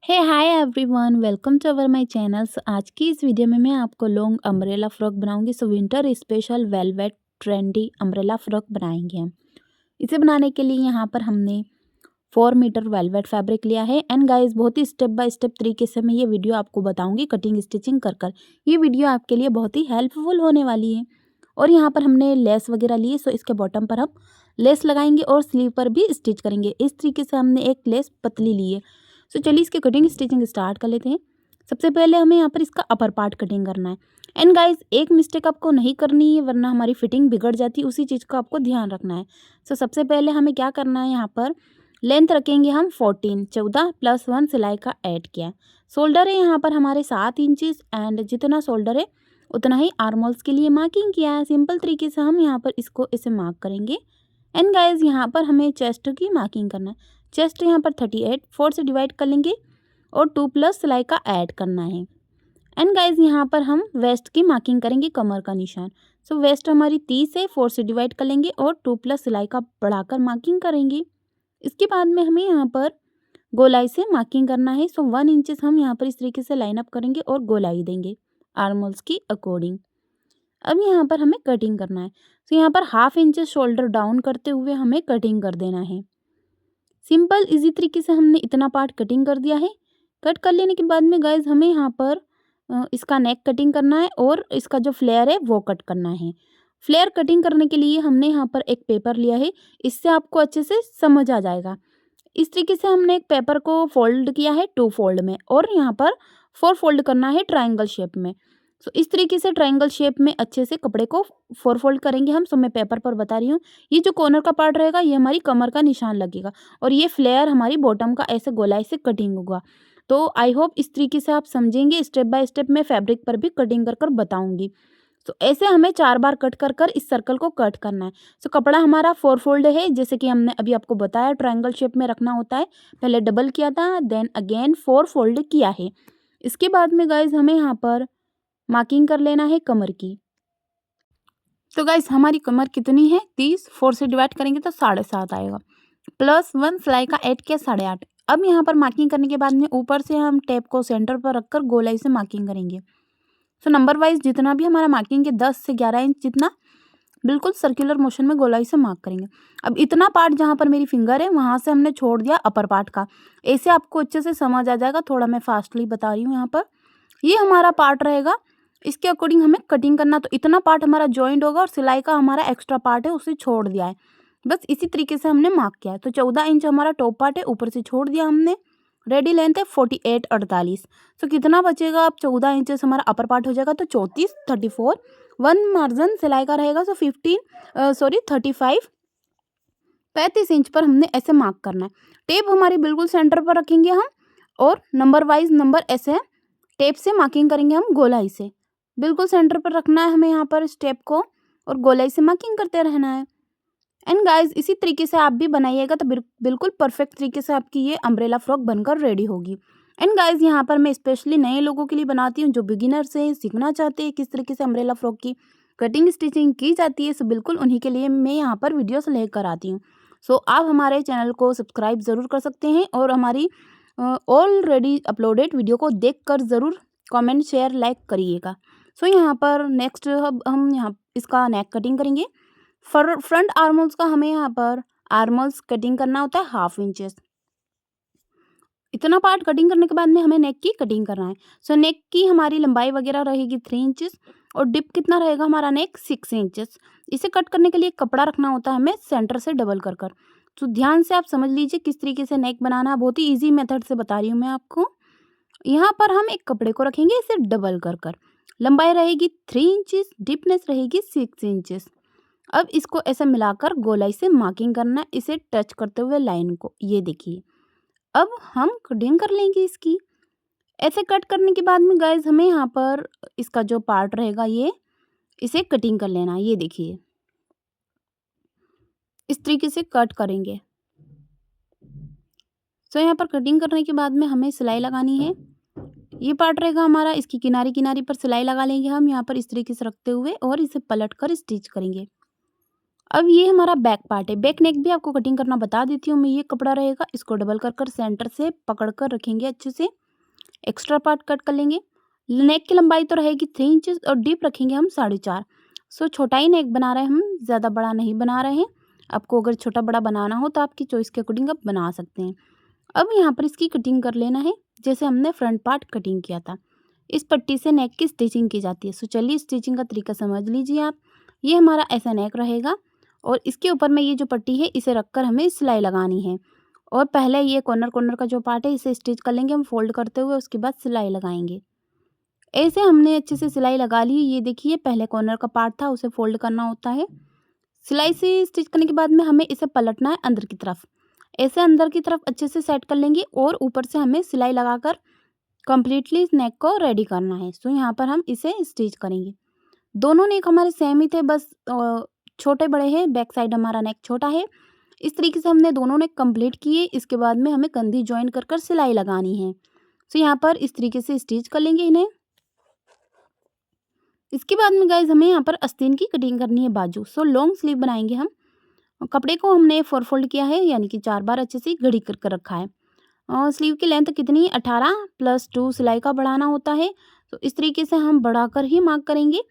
Hey hi everyone, welcome to our my channel. आज की इस वीडियो में मैं आपको लॉन्ग अम्ब्रेला फ्रॉक बनाऊंगी। Winter special velvet trendy umbrella frock बनाएंगे हम। इसे बनाने के लिए यहाँ पर हमने 4 मीटर वेलवेट फैब्रिक लिया है। एंड गाइस, बहुत ही स्टेप बाय स्टेप तरीके से मैं ये वीडियो आपको बताऊंगी कटिंग स्टिचिंग कर ये वीडियो आपके लिए बहुत ही हेल्पफुल होने वाली है। और यहाँ पर हमने लेस वगैरह ली है, सो इसके बॉटम पर हम लेस लगाएंगे और स्लीव पर भी स्टिच करेंगे। इस तरीके से हमने एक लेस पतली ली है। सो चलिए इसकी कटिंग स्टिचिंग स्टार्ट कर लेते हैं। सबसे पहले हमें यहाँ पर इसका अपर पार्ट कटिंग करना है। एंड गाइस, एक मिस्टेक आपको नहीं करनी है वरना हमारी फिटिंग बिगड़ जाती है, उसी चीज़ का आपको ध्यान रखना है। सो सबसे पहले हमें क्या करना है, यहाँ पर लेंथ रखेंगे हम 14 प्लस 1 सिलाई का ऐड किया है। शोल्डर है यहाँ पर हमारे 7 इंचेस एंड जितना शोल्डर है उतना ही आर्मोल्स के लिए मार्किंग किया है। सिंपल तरीके से हम यहाँ पर इसको ऐसे मार्क करेंगे। एंड गाइस, यहाँ पर हमें चेस्ट की मार्किंग करना है। चेस्ट यहाँ पर 38 4 से डिवाइड कर लेंगे और 2 प्लस सिलाई का ऐड करना है। एंड गाइस, यहाँ पर हम वेस्ट की मार्किंग करेंगे, कमर का निशान। सो वेस्ट हमारी 30 है, 4 से डिवाइड कर लेंगे और 2 प्लस सिलाई का बढ़ाकर मार्किंग करेंगे। इसके बाद में हमें यहाँ पर गोलाई से मार्किंग करना है। सो 1 इंचेस हम यहाँ पर इस तरीके से लाइन अप करेंगे और गोलाई देंगे आर्मोल्स की अकॉर्डिंग। अब यहाँ पर हमें कटिंग करना है। सो यहाँ पर हाफ इंचेस शोल्डर डाउन करते हुए हमें कटिंग कर देना है। सिंपल इजी तरीके से हमने इतना पार्ट कटिंग कर दिया है। कट कर लेने के बाद में गाइज हमें यहाँ पर इसका नेक कटिंग करना है और इसका जो फ्लेयर है वो कट करना है। फ्लेयर कटिंग करने के लिए हमने यहाँ पर एक पेपर लिया है, इससे आपको अच्छे से समझ आ जाएगा। इस तरीके से हमने एक पेपर को फोल्ड किया है 2 फोल्ड में और यहाँ पर 4 फोल्ड करना है ट्रायंगल शेप में। सो इस तरीके से ट्रायंगल शेप में अच्छे से कपड़े को 4 फोल्ड करेंगे हम। सो मैं पेपर पर बता रही हूँ। ये जो कॉर्नर का पार्ट रहेगा ये हमारी कमर का निशान लगेगा और ये फ्लेयर हमारी बॉटम का ऐसे गोलाई से कटिंग होगा। तो आई होप इस तरीके से आप समझेंगे। स्टेप बाय स्टेप मैं फैब्रिक पर भी कटिंग कर बताऊंगी। सो ऐसे हमें 4 बार कट कर इस सर्कल को कट करना है। सो कपड़ा हमारा 4 फोल्ड है, जैसे कि हमने अभी आपको बताया ट्रायंगल शेप में रखना होता है। पहले डबल किया था, देन अगेन 4 फोल्ड किया है। इसके बाद में गाइज हमें यहाँ पर मार्किंग कर लेना है कमर की। तो गाइज हमारी कमर कितनी है, 30, 4 से डिवाइड करेंगे तो 7.5 आएगा, प्लस 1 सिलाई का ऐड किया 8.5। अब यहाँ पर मार्किंग करने के बाद में ऊपर से हम टेप को सेंटर पर रखकर गोलाई से मार्किंग करेंगे। सो नंबर वाइज जितना भी हमारा मार्किंग है 10 से 11 इंच जितना बिल्कुल सर्कुलर मोशन में गोलाई से मार्क करेंगे। अब इतना पार्ट जहाँ पर मेरी फिंगर है वहाँ से हमने छोड़ दिया अपर पार्ट का। ऐसे आपको अच्छे से समझ आ जाएगा। थोड़ा मैं फास्टली बता रही हूँ। यहाँ पर ये हमारा पार्ट रहेगा, इसके अकॉर्डिंग हमें कटिंग करना। तो इतना पार्ट हमारा जॉइंट होगा और सिलाई का हमारा एक्स्ट्रा पार्ट है उसे छोड़ दिया है। बस इसी तरीके से हमने मार्क किया है। तो 14 इंच हमारा टॉप पार्ट है, ऊपर से छोड़ दिया हमने। रेडी लेंथ है 48 48। तो कितना बचेगा, अब 14 इंचेस हमारा अपर पार्ट हो जाएगा तो 34 34। 1 मार्जिन सिलाई का रहेगा, सो 35 35 इंच पर हमने ऐसे मार्क करना है। टेप हमारी बिल्कुल सेंटर पर रखेंगे हम और नंबर वाइज नंबर ऐसे टेप से मार्किंग करेंगे हम गोलाई से। बिल्कुल सेंटर पर रखना है हमें यहाँ पर इस टेप को और गोलाई से मार्किंग करते रहना है। एंड गाइस, इसी तरीके से आप भी बनाइएगा तो बिल्कुल परफेक्ट तरीके से आपकी ये अम्ब्रेला फ्रॉक बनकर रेडी होगी। एंड गाइस, यहाँ पर मैं स्पेशली नए लोगों के लिए बनाती हूँ जो बिगिनर्स हैं, सीखना चाहते हैं किस तरीके से अम्ब्रेला फ्रॉक की कटिंग स्टिचिंग की जाती है। सो बिल्कुल उन्हीं के लिए मैं यहाँ पर वीडियोस लेकर आती हूँ। सो आप हमारे चैनल को सब्सक्राइब ज़रूर कर सकते हैं और हमारी ऑलरेडी अपलोडेड वीडियो को देख कर ज़रूर कमेंट शेयर लाइक करिएगा। सो यहाँ पर नेक्स्ट हम यहाँ इसका नेक कटिंग करेंगे। फ्रंट आर्मोल्स का हमें यहाँ पर आर्मोल्स कटिंग करना होता है 1/2 इंचेस। इतना पार्ट कटिंग करने के बाद में हमें नेक की कटिंग करना है। सो नेक की हमारी लंबाई वगैरह रहेगी 3 इंचेस और डिप कितना रहेगा हमारा नेक 6 इंचेस। इसे कट करने के लिए कपड़ा रखना होता है हमें सेंटर से डबल कर। तो ध्यान से आप समझ लीजिए किस तरीके से नेक बनाना है। बहुत ही ईजी मेथड से बता रही हूँ मैं आपको। यहाँ पर हम एक कपड़े को रखेंगे इसे डबल कर। लंबाई रहेगी 3 इंचेस, डिपनेस रहेगी 6 इंचेस। अब इसको ऐसे मिलाकर गोलाई से मार्किंग करना है, इसे टच करते हुए लाइन को। ये देखिए, अब हम कटिंग कर लेंगे इसकी। ऐसे कट करने के बाद में गाइज हमें यहाँ पर इसका जो पार्ट रहेगा ये इसे कटिंग कर लेना है। ये देखिए, इस तरीके से कट करेंगे। सो यहाँ पर कटिंग करने के बाद में हमें सिलाई लगानी है। ये पार्ट रहेगा हमारा, इसकी किनारी किनारी पर सिलाई लगा लेंगे हम यहाँ पर इस तरीके से रखते हुए और इसे पलट कर स्टिच करेंगे। अब ये हमारा बैक पार्ट है। बैक नेक भी आपको कटिंग करना बता देती हूँ मैं। ये कपड़ा रहेगा, इसको डबल कर सेंटर से पकड़ कर रखेंगे अच्छे से। एक्स्ट्रा पार्ट कट कर लेंगे। नेक की लंबाई तो रहेगी 3 इंचेस और डीप रखेंगे हम 4.5। सो छोटा ही नेक बना रहे हैं हम, ज़्यादा बड़ा नहीं बना रहे हैं। आपको अगर छोटा बड़ा बनाना हो तो आपकी चॉइस के अकॉर्डिंग आप बना सकते हैं। अब यहाँ पर इसकी कटिंग कर लेना है जैसे हमने फ्रंट पार्ट कटिंग किया था। इस पट्टी से नेक की स्टिचिंग की जाती है। सो चलिए स्टिचिंग का तरीका समझ लीजिए आप। ये हमारा ऐसा नेक रहेगा और इसके ऊपर में ये जो पट्टी है इसे रखकर हमें सिलाई लगानी है। और पहले ये कॉर्नर का जो पार्ट है इसे स्टिच कर लेंगे हम फोल्ड करते हुए, उसके बाद सिलाई लगाएंगे। ऐसे हमने अच्छे से सिलाई लगा ली। ये देखिए पहले कॉर्नर का पार्ट था उसे फोल्ड करना होता है। सिलाई से स्टिच करने के बाद में हमें इसे पलटना है अंदर की तरफ। ऐसे अंदर की तरफ अच्छे से सेट कर लेंगे और ऊपर से हमें सिलाई लगाकर कंप्लीटली इस नेक को रेडी करना है। सो यहाँ पर हम इसे स्टिच करेंगे। दोनों नेक हमारे सेम ही थे, बस छोटे बड़े हैं। बैक साइड हमारा नेक छोटा है। इस तरीके से हमने दोनों नेक कंप्लीट किए। इसके बाद में हमें कंधी ज्वाइन कर सिलाई लगानी है। सो यहाँ पर इस तरीके से स्टिच कर लेंगे इन्हें। इसके बाद में गाइज हमें यहाँ पर आस्तीन की कटिंग करनी है बाजू। सो लॉन्ग स्लीव बनाएंगे हम। कपड़े को हमने 4 फोल्ड किया है, यानी कि 4 बार अच्छे से घड़ी कर रखा है। और स्लीव की लेंथ कितनी, 18 + 2 सिलाई का बढ़ाना होता है। तो इस तरीके से हम बढ़ाकर ही मार्क करेंगे।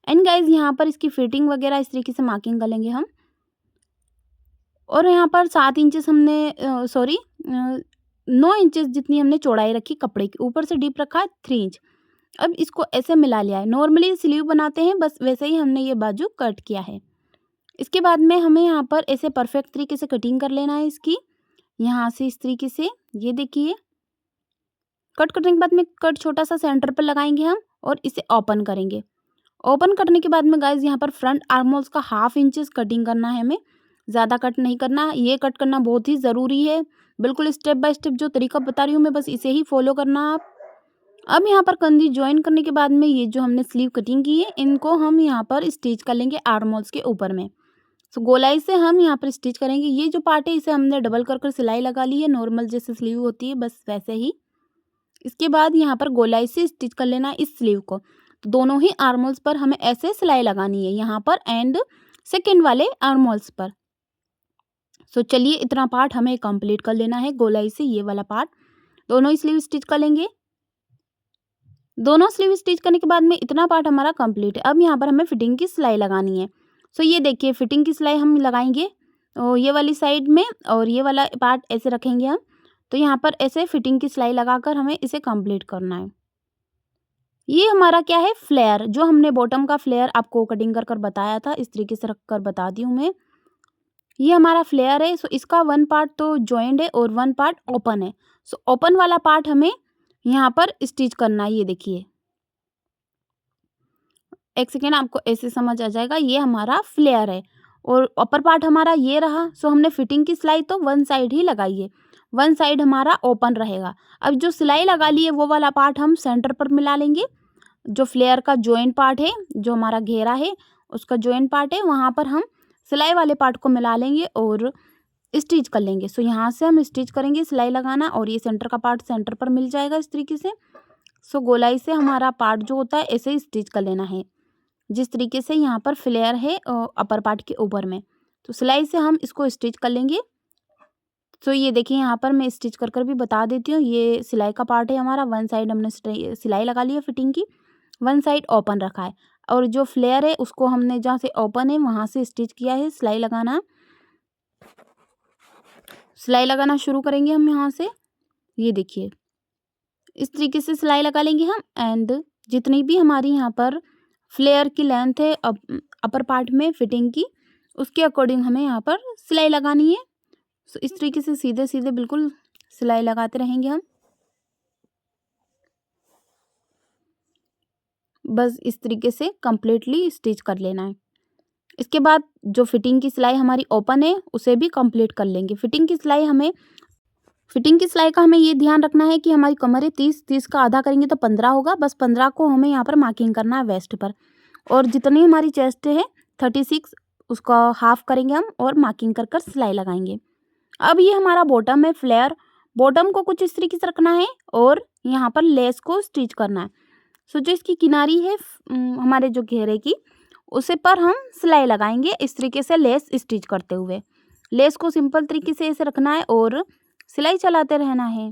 एंड गाइज यहाँ पर इसकी फिटिंग वगैरह इस तरीके से मार्किंग कर लेंगे हम। और यहाँ पर 7 इंचेस हमने 9 इंचेस जितनी हमने चौड़ाई रखी कपड़े की। ऊपर से डीप रखा है 3 इंच। अब इसको ऐसे मिला लिया है। नॉर्मली स्लीव बनाते हैं बस वैसे ही हमने ये बाजू कट किया है। इसके बाद में हमें यहाँ पर ऐसे परफेक्ट तरीके से कटिंग कर लेना है इसकी। यहाँ से इस तरीके से ये देखिए कट करने के बाद में कट छोटा सा सेंटर पर लगाएंगे हम और इसे ओपन करेंगे। ओपन करने के बाद में गाइज यहाँ पर फ्रंट आर्म होल्स का 1/2 इंचेस कटिंग करना है हमें, ज़्यादा कट नहीं करना। ये कट करना बहुत ही ज़रूरी है। बिल्कुल स्टेप बाय स्टेप जो तरीका बता रही हूँ मैं, बस इसे ही फॉलो करना आप। अब यहाँ पर कंधी ज्वाइन करने के बाद में ये जो हमने स्लीव कटिंग की है इनको हम यहाँ पर स्टिच कर लेंगे आर्म होल्स के ऊपर में। सो गोलाई से हम यहाँ पर स्टिच करेंगे। ये जो पार्ट है इसे हमने डबल कर सिलाई लगा ली है, नॉर्मल जैसे स्लीव होती है बस वैसे ही। इसके बाद यहाँ पर गोलाई से स्टिच कर लेना इस स्लीव को। तो दोनों ही आर्म होल्स पर हमें ऐसे सिलाई लगानी है, यहाँ पर एंड सेकेंड वाले आर्म होल्स पर। सो चलिए इतना पार्ट हमें कंप्लीट कर लेना है गोलाई से। ये वाला पार्ट दोनों ही स्लीव स्टिच कर लेंगे। दोनों स्लीव स्टिच करने के बाद में इतना पार्ट हमारा कंप्लीट है। अब यहाँ पर हमें फिटिंग की सिलाई लगानी है। सो ये देखिए फिटिंग की सिलाई हम लगाएंगे और ये वाली साइड में और ये वाला पार्ट ऐसे रखेंगे हम। तो यहाँ पर ऐसे फिटिंग की सिलाई लगाकर हमें इसे कंप्लीट करना है। ये हमारा क्या है, फ्लेयर, जो हमने बॉटम का फ्लेयर आपको कटिंग कर बताया था, इस तरीके से रखकर बता दी हूँ मैं। ये हमारा फ्लेयर है। सो इसका 1 पार्ट तो जॉइंट है और 1 पार्ट ओपन है। सो ओपन वाला पार्ट हमें यहाँ पर स्टिच करना है। ये देखिए एक सेकेंड आपको ऐसे समझ आ जाएगा। ये हमारा फ्लेयर है और अपर पार्ट हमारा ये रहा। सो हमने फिटिंग की सिलाई तो 1 साइड ही लगाई है, 1 साइड हमारा ओपन रहेगा। अब जो सिलाई लगा ली है वो वाला पार्ट हम सेंटर पर मिला लेंगे। जो फ्लेयर का जॉइंट पार्ट है, जो हमारा घेरा है उसका जॉइंट पार्ट है, वहाँ पर हम सिलाई वाले पार्ट को मिला लेंगे और स्टिच कर लेंगे। सो यहाँ से हम स्टिच करेंगे सिलाई लगाना और ये सेंटर का पार्ट सेंटर पर मिल जाएगा इस तरीके से। सो गोलाई से हमारा पार्ट जो होता है ऐसे ही स्टिच कर लेना है, जिस तरीके से यहाँ पर फ्लेयर है अपर पार्ट के ऊपर में। तो सिलाई से हम इसको स्टिच कर लेंगे। सो ये देखिए यहाँ पर मैं स्टिच कर भी बता देती हूँ। ये सिलाई का पार्ट है हमारा, 1 साइड हमने सिलाई लगा ली है फिटिंग की, 1 साइड ओपन रखा है। और जो फ्लेयर है उसको हमने जहाँ से ओपन है वहाँ से स्टिच किया है। सिलाई लगाना शुरू करेंगे हम यहाँ से। ये देखिए इस तरीके से सिलाई लगा लेंगे हम। एंड जितनी भी हमारी यहाँ पर फ्लेयर की लेंथ है अपर पार्ट में फिटिंग की, उसके अकॉर्डिंग हमें यहाँ पर सिलाई लगानी है। सो इस तरीके से सीधे सीधे बिल्कुल सिलाई लगाते रहेंगे हम। बस इस तरीके से कंप्लीटली स्टिच कर लेना है। इसके बाद जो फिटिंग की सिलाई हमारी ओपन है उसे भी कंप्लीट कर लेंगे। फिटिंग की सिलाई का हमें ये ध्यान रखना है कि हमारी कमर है 30 का आधा करेंगे तो 15 होगा। बस 15 को हमें यहाँ पर मार्किंग करना है वेस्ट पर। और जितनी हमारी चेस्ट है 36 उसका हाफ करेंगे हम और मार्किंग कर सिलाई लगाएंगे। अब ये हमारा बॉटम है फ्लेयर। बॉटम को कुछ इस तरीके से रखना है और यहाँ पर लेस को स्टिच करना है। सो जो इसकी किनारी है हमारे जो घेरे की, उसे पर हम सिलाई लगाएंगे इस तरीके से लेस स्टिच करते हुए। लेस को सिंपल तरीके से ऐसे रखना है और सिलाई चलाते रहना है।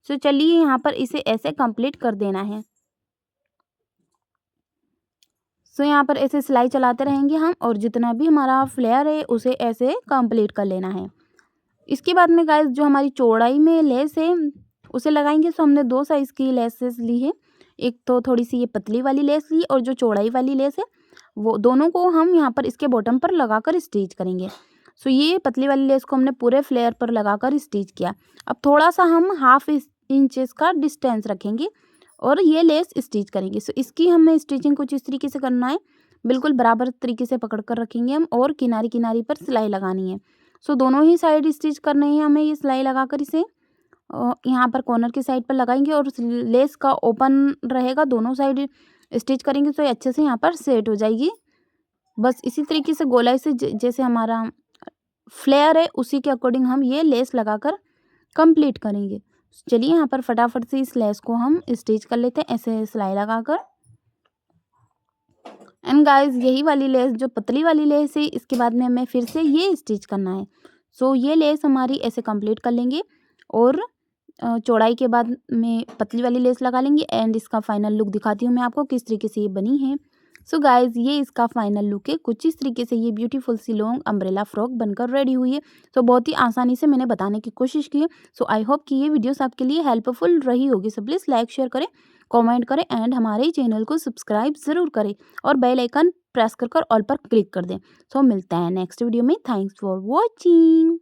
सो चलिए यहाँ पर इसे ऐसे कंप्लीट कर देना है। सो यहाँ पर ऐसे सिलाई चलाते रहेंगे हम और जितना भी हमारा फ्लेयर है उसे ऐसे कंप्लीट कर लेना है। इसके बाद में गाइस जो हमारी चौड़ाई में लेस है उसे लगाएंगे। सो हमने 2 साइज़ की लेसेस ली है। एक तो थोड़ी सी ये पतली वाली लेस ली और जो चौड़ाई वाली लेस है वो दोनों को हम यहाँ पर इसके बॉटम पर लगाकर स्टिच करेंगे। सो ये पतली वाली लेस को हमने पूरे फ्लेयर पर लगाकर स्टिच किया। अब थोड़ा सा हम हाफ इंचेस का डिस्टेंस रखेंगे और ये लेस स्टिच करेंगे। सो इसकी हमें स्टिचिंग कुछ इस तरीके से करना है, बिल्कुल बराबर तरीके से पकड़ कर रखेंगे हम और किनारी किनारी पर सिलाई लगानी है। सो दोनों ही साइड स्टिच करने हैं हमें ये सिलाई लगाकर इसे यहाँ पर कॉर्नर की साइड पर लगाएंगे और लेस का ओपन रहेगा, दोनों साइड स्टिच करेंगे तो ये अच्छे से यहाँ पर सेट हो जाएगी। बस इसी तरीके से गोलाई से जैसे हमारा फ्लेयर है उसी के अकॉर्डिंग हम ये लेस लगाकर कंप्लीट करेंगे। चलिए यहाँ पर फटाफट से इस लेस को हम स्टिच कर लेते हैं ऐसे सिलाई लगाकर। एंड गाइस यही वाली लेस जो पतली वाली लेस है इसके बाद में हमें फिर से ये स्टिच करना है। सो ये लेस हमारी ऐसे कंप्लीट कर लेंगे और चौड़ाई के बाद में पतली वाली लेस लगा लेंगे। एंड इसका फाइनल लुक दिखाती हूँ मैं आपको किस तरीके से ये बनी है। सो गाइज ये इसका फाइनल लुक है, कुछ इस तरीके से ये ब्यूटीफुल सी लॉन्ग अम्ब्रेला फ्रॉक बनकर रेडी हुई है। सो बहुत ही आसानी से मैंने बताने की कोशिश की है। सो आई होप कि ये वीडियोस आपके लिए हेल्पफुल रही होगी। सो प्लीज़ लाइक शेयर करें, कमेंट करें एंड हमारे चैनल को सब्सक्राइब ज़रूर करें और बेल आइकन प्रेस कर ऑल पर क्लिक कर दें। सो मिलते हैं नेक्स्ट वीडियो में। Thanks for watching.